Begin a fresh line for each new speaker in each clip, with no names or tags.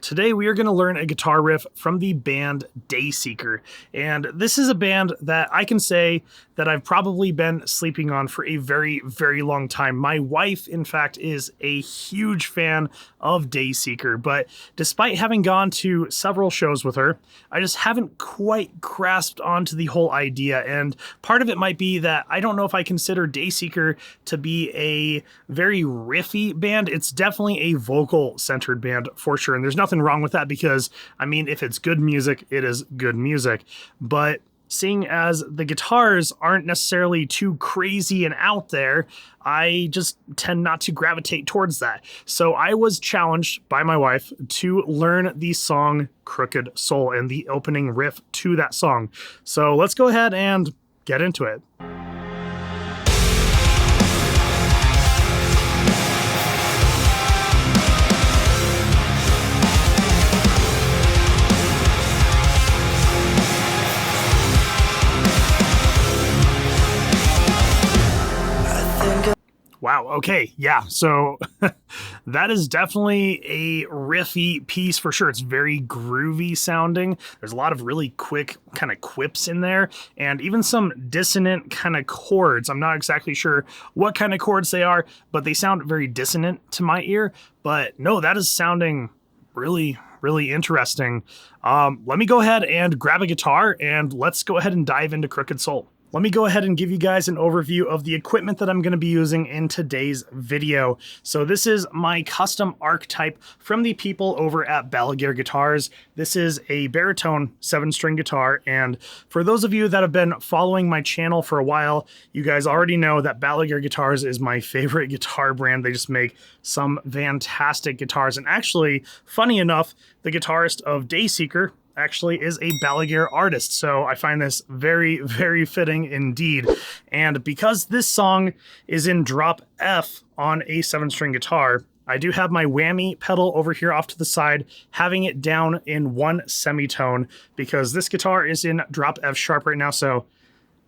Today we are going to learn a guitar riff from the band Dayseeker, and this is a band that I can say that I've probably been sleeping on for a very, very long time. My wife, in fact, is a huge fan of Dayseeker, but despite having gone to several shows with her, I just haven't quite grasped onto the whole idea, and part of it might be that I don't know if I consider Dayseeker to be a very riffy band. It's definitely a vocal-centered band for sure, and there's nothing wrong with that because, I mean, if it's good music, it is good music. But seeing as the guitars aren't necessarily too crazy and out there, I just tend not to gravitate towards that. So I was challenged by my wife to learn the song Crooked Soul and the opening riff to that song. So let's go ahead and get into it. Wow, okay, yeah, so that is definitely a riffy piece for sure. It's very groovy sounding. There's a lot of really quick kind of quips in there, and even some dissonant kind of chords. I'm not exactly sure what kind of chords they are, but they sound very dissonant to my ear. But no, that is sounding really, really interesting. Let me go ahead and grab a guitar, and let's go ahead and dive into Crooked Soul. Let me go ahead and give you guys an overview of the equipment that I'm going to be using in today's video. So this is my custom archetype from the people over at Balaguer Guitars. This is a baritone 7-string guitar, and for those of you that have been following my channel for a while, you guys already know that Balaguer Guitars is my favorite guitar brand. They just make some fantastic guitars, and actually, funny enough, the guitarist of Dayseeker actually is a Balaguer artist, so I find this very, very fitting indeed. And because this song is in drop F on a 7-string guitar, I do have my whammy pedal over here off to the side, having it down in 1 semitone, because this guitar is in drop F sharp right now, so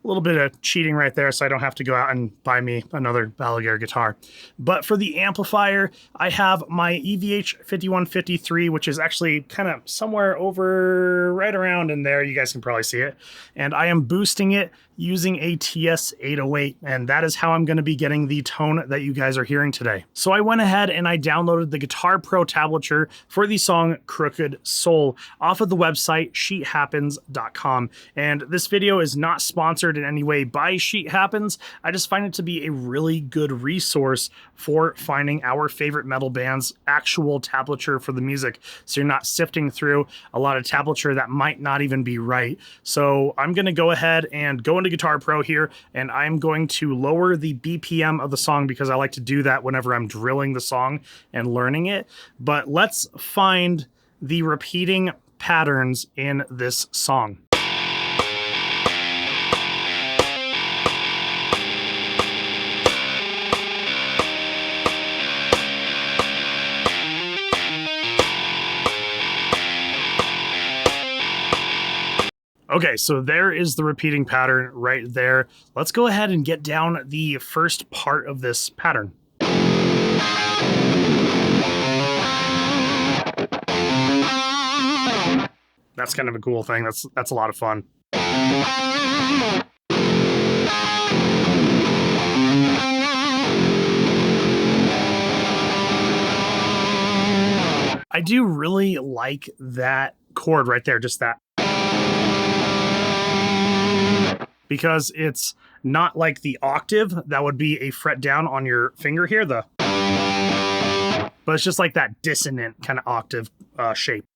a little bit of cheating right there, so I don't have to go out and buy me another Balaguer guitar. But for the amplifier, I have my EVH 5153, which is actually kind of somewhere over right around in there. You guys can probably see it. And I am boosting it using a TS-808, and that is how I'm going to be getting the tone that you guys are hearing today. So I went ahead and I downloaded the Guitar Pro tablature for the song Crooked Soul off of the website sheethappens.com. And this video is not sponsored in any way by Sheet Happens. I just find it to be a really good resource for finding our favorite metal band's actual tablature for the music, so you're not sifting through a lot of tablature that might not even be right. So I'm going to go ahead and go into Guitar Pro here, and I'm going to lower the BPM of the song because I like to do that whenever I'm drilling the song and learning it. But let's find the repeating patterns in this song. Okay, so there is the repeating pattern right there. Let's go ahead and get down the first part of this pattern. That's kind of a cool thing. That's a lot of fun. I do really like that chord right there, just that. Because it's not like the octave that would be a fret down on your finger here, but it's just like that dissonant kind of octave shape.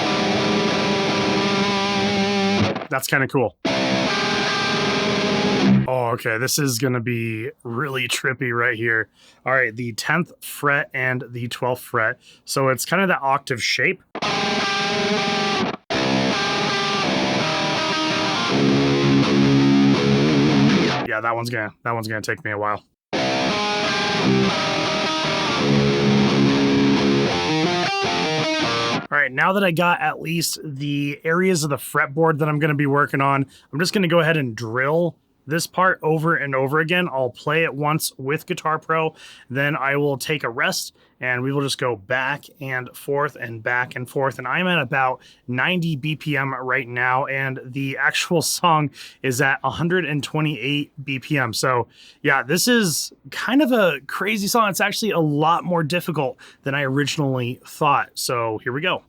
That's kind of cool. Oh, okay, this is gonna be really trippy right here. All right, the 10th fret and the 12th fret. So it's kind of that octave shape. Yeah, that one's gonna take me a while. All right, now that I got at least the areas of the fretboard that I'm gonna be working on, I'm just gonna go ahead and drill this part over and over again. I'll play it once with Guitar Pro, then I will take a rest and we will just go back and forth and back and forth. And I'm at about 90 BPM right now, and the actual song is at 128 BPM. So yeah, this is kind of a crazy song. It's actually a lot more difficult than I originally thought. So here we go.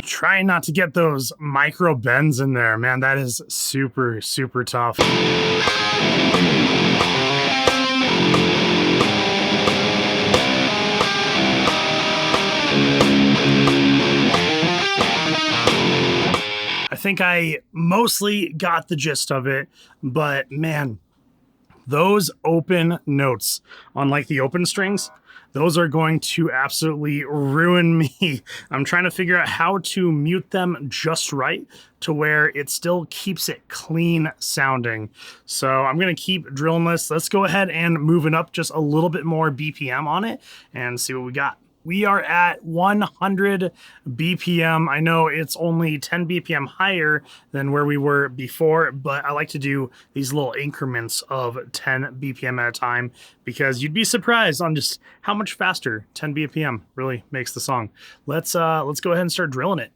Trying not to get those micro bends in there, man. That is super, super tough. I think I mostly got the gist of it, but man, those open notes on like the open strings, those are going to absolutely ruin me. I'm trying to figure out how to mute them just right to where it still keeps it clean sounding. So I'm gonna keep drilling this. Let's go ahead and move it up just a little bit more BPM on it and see what we got. We are at 100 BPM. I know it's only 10 BPM higher than where we were before, but I like to do these little increments of 10 BPM at a time because you'd be surprised on just how much faster 10 BPM really makes the song. Let's go ahead and start drilling it.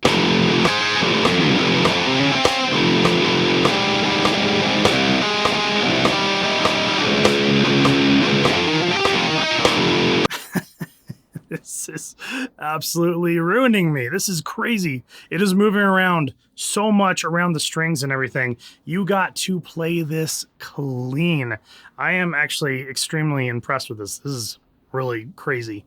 This is absolutely ruining me. This is crazy. It is moving around so much around the strings and everything. You got to play this clean. I am actually extremely impressed with this. This is really crazy.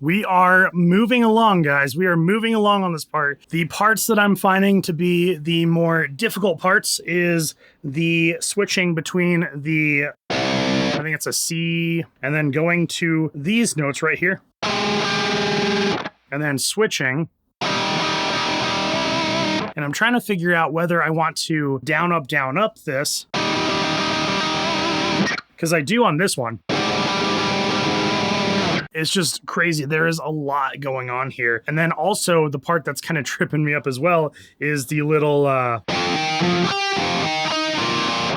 We are moving along, guys. We are moving along on this part. The parts that I'm finding to be the more difficult parts is the switching between the, I think it's a C, and then going to these notes right here. And then switching. And I'm trying to figure out whether I want to down, up this. Because I do on this one. It's just crazy. There is a lot going on here. And then also the part that's kind of tripping me up as well is the little, and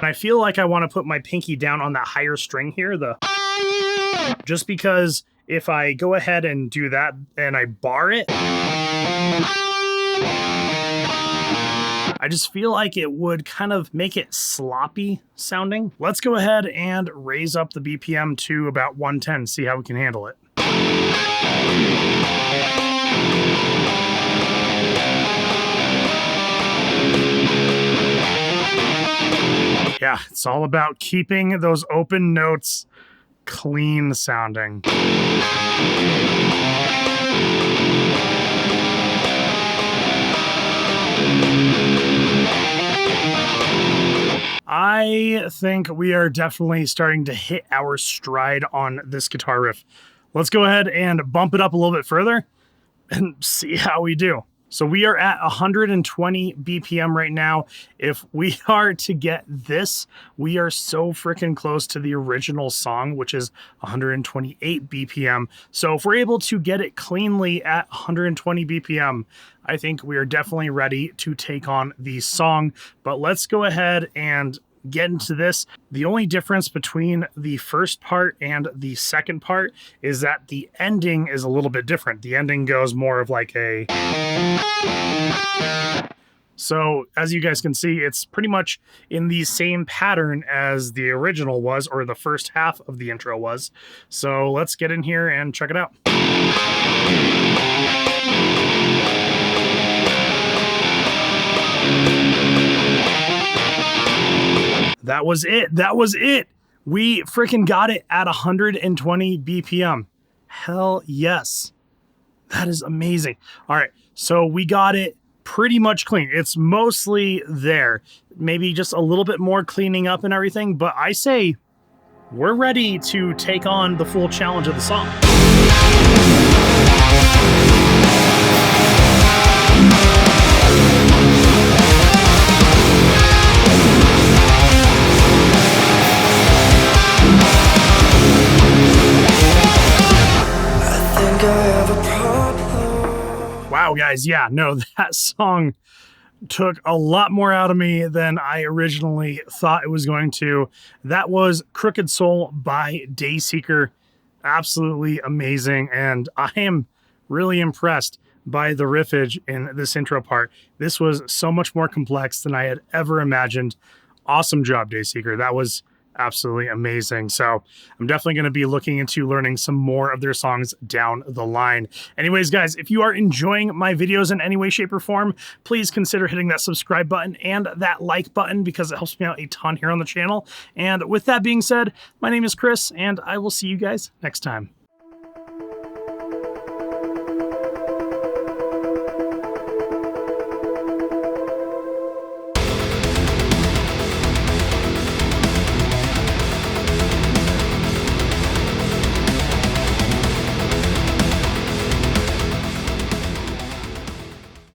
I feel like I want to put my pinky down on that higher string here, just because if I go ahead and do that and I bar it, I just feel like it would kind of make it sloppy sounding. Let's go ahead and raise up the BPM to about 110, see how we can handle it. Yeah, it's all about keeping those open notes clean sounding. I think we are definitely starting to hit our stride on this guitar riff. Let's go ahead and bump it up a little bit further and see how we do. So we are at 120 BPM right now. If we are to get this, we are so freaking close to the original song, which is 128 BPM. So if we're able to get it cleanly at 120 BPM, I think we are definitely ready to take on the song. But let's go ahead and get into this. The only difference between the first part and the second part is that the ending is a little bit different. The ending goes more of like a... So as you guys can see, it's pretty much in the same pattern as the original was, or the first half of the intro was. So let's get in here and check it out. That was it. That was it. We freaking got it at 120 BPM. Hell yes. That is amazing. All right. So we got it pretty much clean. It's mostly there. Maybe just a little bit more cleaning up and everything. But I say we're ready to take on the full challenge of the song. Wow, guys. Yeah, no, that song took a lot more out of me than I originally thought it was going to. That was Crooked Soul by Dayseeker. Absolutely amazing. And I am really impressed by the riffage in this intro part. This was so much more complex than I had ever imagined. Awesome job, Dayseeker. That was absolutely amazing. So I'm definitely going to be looking into learning some more of their songs down the line. Anyways, guys, if you are enjoying my videos in any way, shape, or form, please consider hitting that subscribe button and that like button because it helps me out a ton here on the channel. And with that being said, my name is Chris, and I will see you guys next time.